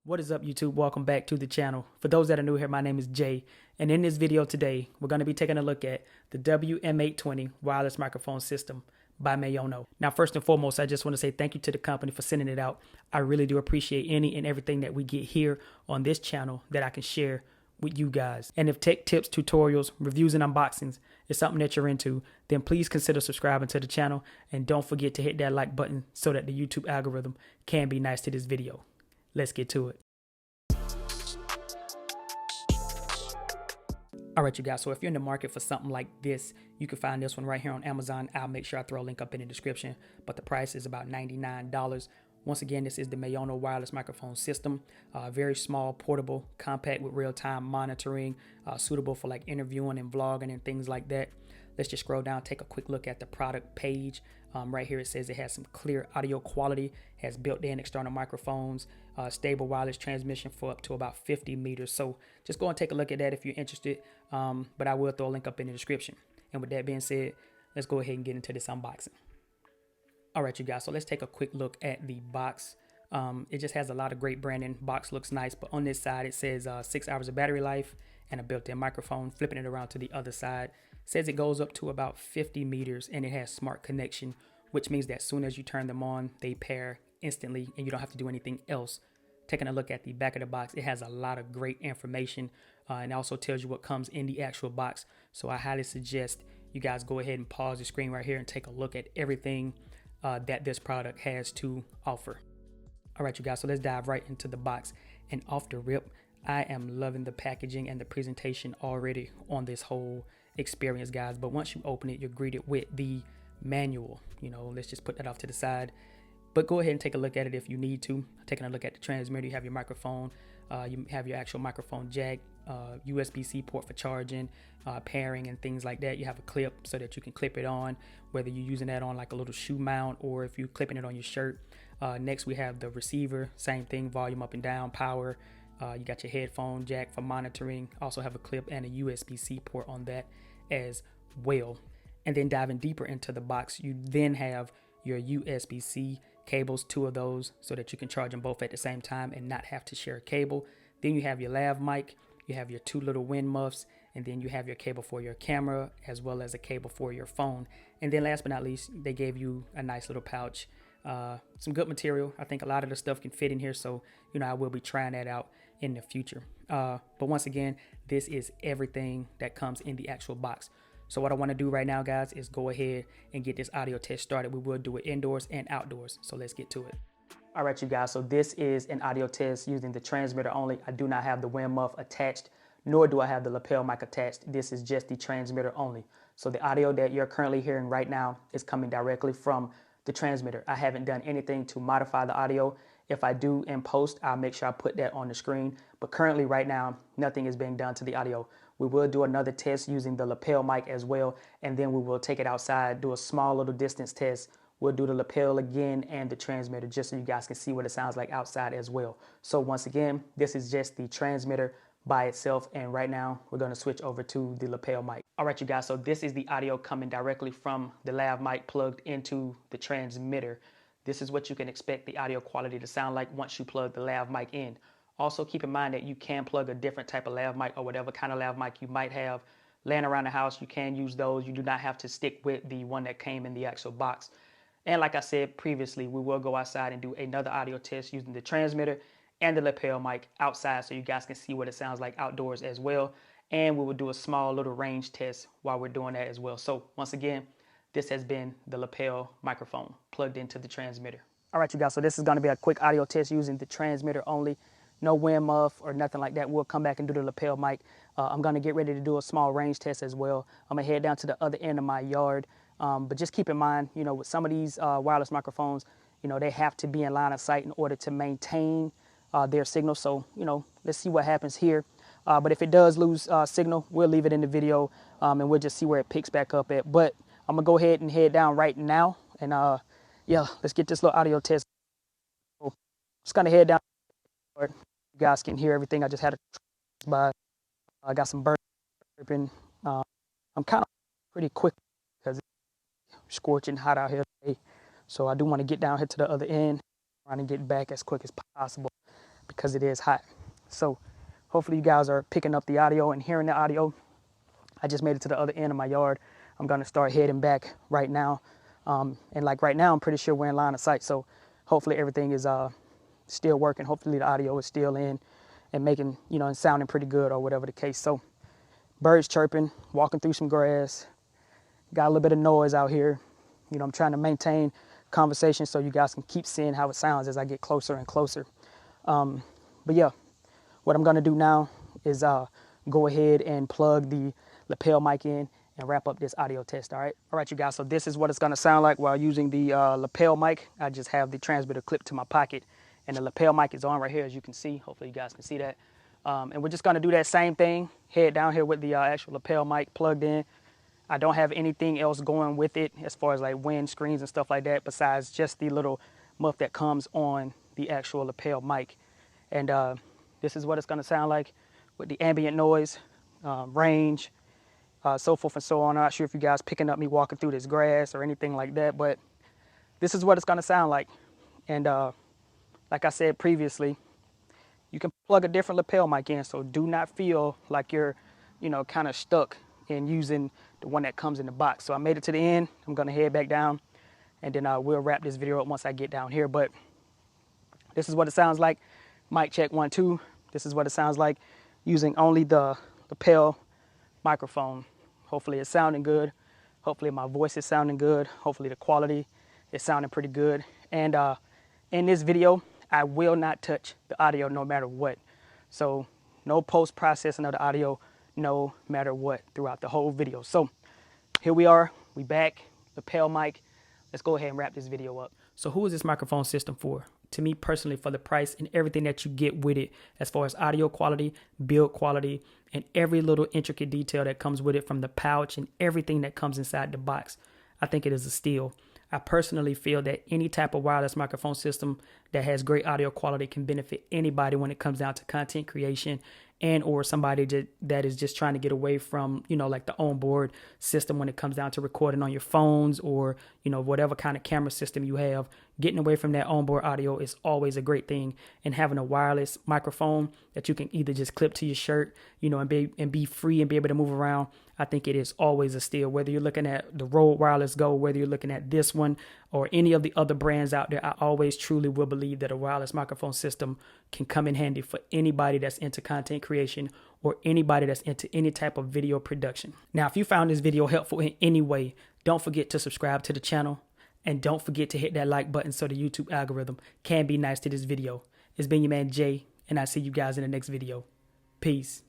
What is up, YouTube? Welcome back to the channel. For those that are new here, my name is Jay, and in this video today, we're going to be taking a look at the WM820 wireless microphone system by MAONO. Now, first and foremost, I just want to say thank you to the company for sending it out. I really do appreciate any and everything that we get here on this channel that I can share with you guys. And if tech tips, tutorials, reviews, and unboxings is something that you're into, then please consider subscribing to the channel, and don't forget to hit that like button so that the YouTube algorithm can be nice to this video. Let's get to it. All right, you guys, so if you're in the market for something like this, you can find this one right here on Amazon. I'll make sure I throw a link up in the description, but the price is about $99. Once again, this is the MAONO wireless microphone system. Very small, portable, compact with real-time monitoring, suitable for like interviewing and vlogging and things like that. Let's just scroll down, take a quick look at the product page. Right here it says it has some clear audio quality, has built-in external microphones, stable wireless transmission for up to about 50 meters. So just go and take a look at that if you're interested, but I will throw a link up in the description. And with that being said, let's go ahead and get into this unboxing. All right, you guys, so let's take a quick look at the box. It just has a lot of great branding. Box looks nice, but on this side it says 6 hours of battery life and a built-in microphone. Flipping it around to the other side, says it goes up to about 50 meters and it has smart connection, which means that as soon as you turn them on, they pair instantly and you don't have to do anything else. Taking a look at the back of the box, it has a lot of great information and also tells you what comes in the actual box. So I highly suggest you guys go ahead and pause the screen right here and take a look at everything that this product has to offer. All right, you guys, so let's dive right into the box. And off the rip, I am loving the packaging and the presentation already on this whole experience, guys. But once you open it, you're greeted with the manual. Let's just put that off to the side, but go ahead and take a look at it if you need to. Taking a look at the transmitter, you have your microphone, you have your actual microphone jack, USB-C port for charging, pairing and things like that. You have a clip so that you can clip it on, whether you're using that on like a little shoe mount or if you're clipping it on your shirt. Next we have the receiver, same thing, volume up and down, power. You got your headphone jack for monitoring, also have a clip and a USB-C port on that as well. And then diving deeper into the box, you then have your USB-C cables, 2 of those, so that you can charge them both at the same time and not have to share a cable. Then you have your lav mic, you have your 2 little wind muffs, and then you have your cable for your camera as well as a cable for your phone. And then last but not least, they gave you a nice little pouch, some good material. I think a lot of the stuff can fit in here, so I will be trying that out in the future. But once again, this is everything that comes in the actual box. So what I want to do right now, guys, is go ahead and get this audio test started. We will do it indoors and outdoors, so let's get to it. All right, you guys, so this is an audio test using the transmitter only. I do not have the wind muff attached, nor do I have the lapel mic attached. This is just the transmitter only. So the audio that you're currently hearing right now is coming directly from the transmitter. I haven't done anything to modify the audio. If I do in post, I'll make sure I put that on the screen. But currently right now, nothing is being done to the audio. We will do another test using the lapel mic as well, and then we will take it outside, do a small little distance test. We'll do the lapel again and the transmitter just so you guys can see what it sounds like outside as well. So once again, this is just the transmitter by itself, and right now we're going to switch over to the lapel mic. All right, you guys, so this is the audio coming directly from the lav mic plugged into the transmitter. This is what you can expect the audio quality to sound like once you plug the lav mic in. Also keep in mind that you can plug a different type of lav mic or whatever kind of lav mic you might have laying around the house. You can use those. You do not have to stick with the one that came in the actual box. And like I said previously, we will go outside and do another audio test using the transmitter and the lapel mic outside so you guys can see what it sounds like outdoors as well. And we will do a small little range test while we're doing that as well. So once again, this has been the lapel microphone plugged into the transmitter. All right, you guys, so this is going to be a quick audio test using the transmitter only. No wind muff or nothing like that. We'll come back and do the lapel mic. I'm going to get ready to do a small range test as well. I'm going to head down to the other end of my yard. But just keep in mind, with some of these wireless microphones, they have to be in line of sight in order to maintain their signal. So, let's see what happens here. But if it does lose signal, we'll leave it in the video and we'll just see where it picks back up at. But I'm going to go ahead and head down right now. And yeah, let's get this little audio test. So, just going to head down. You guys can hear everything. I just had a by. I got some birds chirping. I'm kind of pretty quick because it's scorching hot out here today. So I do want to get down here to the other end, trying to get back as quick as possible. because it is hot. So hopefully you guys are picking up the audio and hearing the audio. I just made it to the other end of my yard. I'm gonna start heading back right now. And like right now, I'm pretty sure we're in line of sight. So hopefully everything is still working. Hopefully the audio is still in and making, you know, and sounding pretty good or whatever the case. So birds chirping, walking through some grass, got a little bit of noise out here. You know, I'm trying to maintain conversation so you guys can keep seeing how it sounds as I get closer and closer. But yeah, what I'm gonna do now is go ahead and plug the lapel mic in and wrap up this audio test. All right, you guys, so this is what it's gonna sound like while using the lapel mic. I just have the transmitter clipped to my pocket and the lapel mic is on right here, as you can see. Hopefully you guys can see that. And we're just gonna do that same thing, head down here with the actual lapel mic plugged in. I don't have anything else going with it as far as like wind screens and stuff like that, besides just the little muff that comes on the actual lapel mic. And this is what it's gonna sound like with the ambient noise, range, so forth and so on. I'm not sure if you guys picking up me walking through this grass or anything like that, but this is what it's gonna sound like. And like I said previously, you can plug a different lapel mic in, so do not feel like you're, you know, kind of stuck in using the one that comes in the box. So I made it to the end. I'm gonna head back down and then we'll wrap this video up once I get down here. But this is what it sounds like. Mic check 1, 2. This is what it sounds like using only the lapel microphone. Hopefully it's sounding good. Hopefully my voice is sounding good. Hopefully the quality is sounding pretty good. And in this video, I will not touch the audio no matter what. So no post-processing of the audio no matter what throughout the whole video. So here we are, we back, lapel mic. Let's go ahead and wrap this video up. So who is this microphone system for? To me personally, for the price and everything that you get with it, as far as audio quality, build quality, and every little intricate detail that comes with it, from the pouch and everything that comes inside the box, I think it is a steal. I personally feel that any type of wireless microphone system that has great audio quality can benefit anybody when it comes down to content creation and or somebody that is just trying to get away from, you know, like the onboard system when it comes down to recording on your phones or, you know, whatever kind of camera system you have. Getting away from that onboard audio is always a great thing. And having a wireless microphone that you can either just clip to your shirt, you know, and be free and be able to move around, I think it is always a steal. Whether you're looking at the Rode Wireless Go, whether you're looking at this one or any of the other brands out there, I always truly will believe that a wireless microphone system can come in handy for anybody that's into content creation or anybody that's into any type of video production. Now, if you found this video helpful in any way, don't forget to subscribe to the channel and don't forget to hit that like button so the YouTube algorithm can be nice to this video. It's been your man Jay, and I'll see you guys in the next video. Peace.